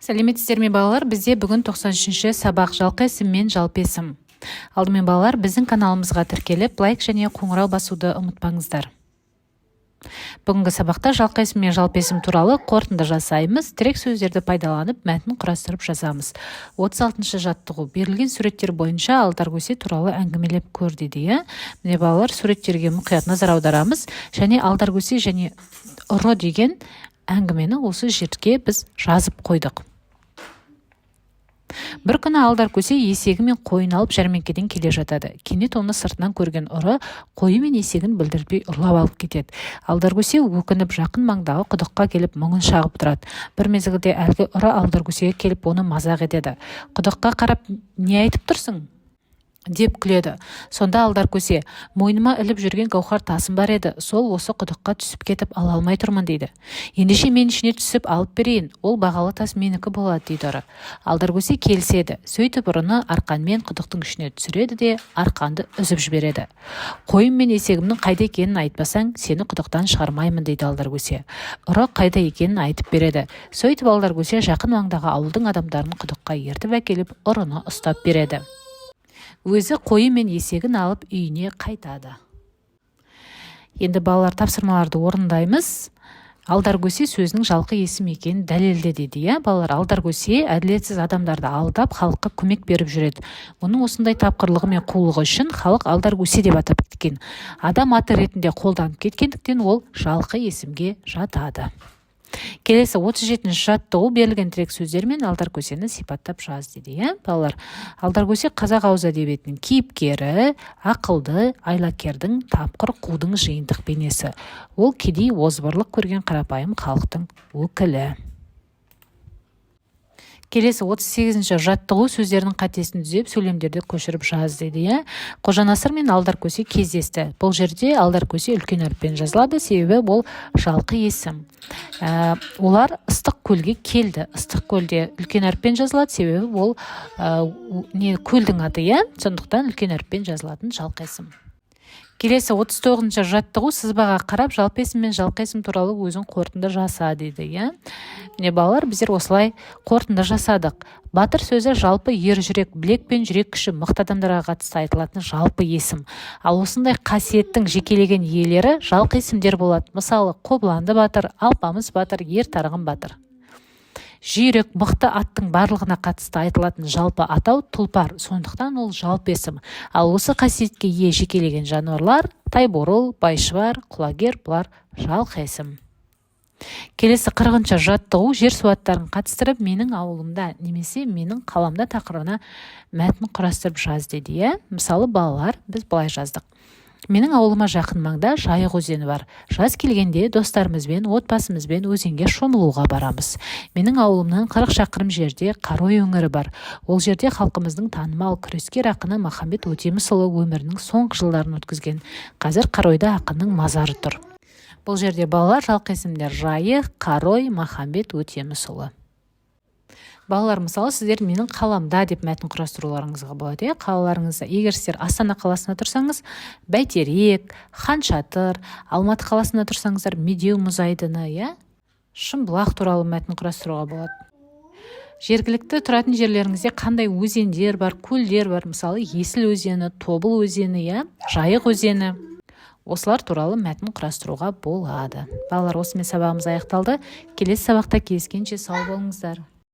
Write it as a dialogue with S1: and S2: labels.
S1: Сәлеметсіздер ме балалар? Бізде бүгін 93-ші сабақ жалқы есім мен жалпы есім. Алдымен балалар, біздің каналымызға тіркеліп, лайк және қоңырау басуды ұмытпаңыздар. Бүгінгі сабақта жалқы есім мен жалпы есім туралы қорытынды жасаймыз. Тірек сөздерді пайдаланып, мәтінін құрастырып жазамыз. 36-шы жаттығу. Берілген суреттер бойынша алдаркөсе туралы әңгімелеп көр дейді. Міне балалар, суреттерге мұқият назар аударамыз және алдаркөсе және ұры деген әңгімені осы жерге біз жазып қойдық. Бір күні алдаркөсе есегі мен қойын алып жәрмеңкеден келе жатады. Кенет оны сыртынан көрген ұры қойы мен есегін білдіртпей ұрлап алып кетеді. Алдаркөсе өкініп жақын маңдағы құдыққа келіп мұңын шағып тұрады. Бір мезгілде әлгі ұры алдаркөсеге келіп оны мазақ етеді. Құдыққа қарап, не айтып тұрсың? Деп күледі. Сонда алдаркөсе, мойныма іліп жүрген гауһар тасым бар еді, сол осы құдыққа түсіп кетіп ала алмай тұрмын дейді. Ендеше мен ішіне түсіп алып берейін, ол бағалы тас менікі болады дейді ұры. Алдаркөсе келіседі. Сөйтіп ұрыны арқанмен құдықтың ішіне түсіреді де арқанды үзіп жібереді. Қойым мен есегімнің қайда екенін айтпасаң, сені құдықтан шығармаймын дейді алдаркөсе. Ұры қайда екенін айтып береді. Сөйтіп алдаркөсе жақын маңдағы ауылдың адамдарын құдыққа ертіп әкеліп ұрыны ұстап береді. Өзі қойы мен есегін алып үйіне қайтады. Енді балалар тапсырмаларды орындаймыз. Алдаркөсе сөзінің жалқы есім екенін дәлелдеді дейді. Балалар, алдаркөсе әділетсіз адамдарды алдап, халыққа көмек беріп жүреді. Оның осындай тапқырлығы мен қулығы үшін халық алдаркөсе деп атап кеткен. Адам аты ретінде қолданып кеткендіктен ол жалқы есімге жатады. Келесі 37-ші жаттығу. Берілген тірек сөздер мен алдаркөсені сипаттап жаз дейді. Балалар, алдаркөсе қазақ ауыз әдебиетінің кейіпкері, ақылды, айлакердің, тапқыр қудың жиынтық бейнесі. Ол кедей озбырлық көрген қарапайым халықтың өкілі. Келесі 38-ші жаттығу. Сөздердің қатесін түзеп, сөйлемдерді көшіріп жаз дейді. Қожанасыр мен алдаркөсе кездесті. Бұл жерде алдаркөсе үлкен әріппен жазылады, себебі бұл жалқы есім. Олар ыстық көлге келді. Ыстық көлде үлкен әріппен жазылады, себебі ол көлдің аты, сондықтан үлкен әріппен жазылатын жалқы есім. Келесі 39-ші жаттығу. Сызбаға қарап, жалпы есім мен жалқы есім туралы өзің қорытынды жаса дейді. Міне балалар, біздер осылай қорытынды жасадық. Батыр сөзі жалпы ер жүрек, білек пен жүрек күші мықты адамдарға қатысты айтылатын жалпы есім. Ал осындай қасиеттің жекелеген иелері жалқы есімдер болады. Мысалы, Қобыланды батыр, Алпамыс батыр, Ер тарғын батыр. Жүйрік, мықты аттың барлығына қатысты айтылатын жалпы атау тұлпар, сондықтан ол жалпы есім. Ал осы қасиетке ие жекелеген жануарлар тайбурыл, байшуар, құлагер, бұлар жалқы есім. Келесі 40-ші жаттығу. Жер су аттарын қатыстырып, менің ауылымда немесе менің қаламда тақырыбына мәтін құрастырып жаз дейді. Мысалы, балалар, біз былай жаздық. Менің ауылыма жақын маңда Жайық өзені бар. Жаз келгенде достарымызбен, отбасымызбен өзенге шомылуға барамыз. Менің ауылымнан 40 шақырым жерде Қарой өңірі бар. Ол жерде халқымыздың танымал күрескер ақыны Махамбет Өтемісұлы өмірінің соңғы жылдарын өткізген. Қазір Қаройда ақынның мазары тұр. Бұл жерде балалар жалқы есімдер Жайық, Қарой, Махамбет Өтемісұлы. Балалар, мысалы, сіздер менің қаламда деп мәтін құрастыруларыңызға болады. Қалаларыңызда, егер сіздер Астана қаласында тұрсаңыз, Бәйтерек, Хан Шатыр, Алматы қаласында тұрсаңыздар, Медеу мұз айдыны, Шымбұлақ туралы мәтін құрастыруға болады. Жергілікті тұратын жерлеріңізде қандай өзендер бар, көлдер бар, мысалы, Есіл өзені, Тобыл өзені, Жайық өзені. Осылар туралы мәтін құрастыруға болады. Балалар, осымен сабағымыз аяқталды. Келесі сабақта кездескенше сау болыңыздар.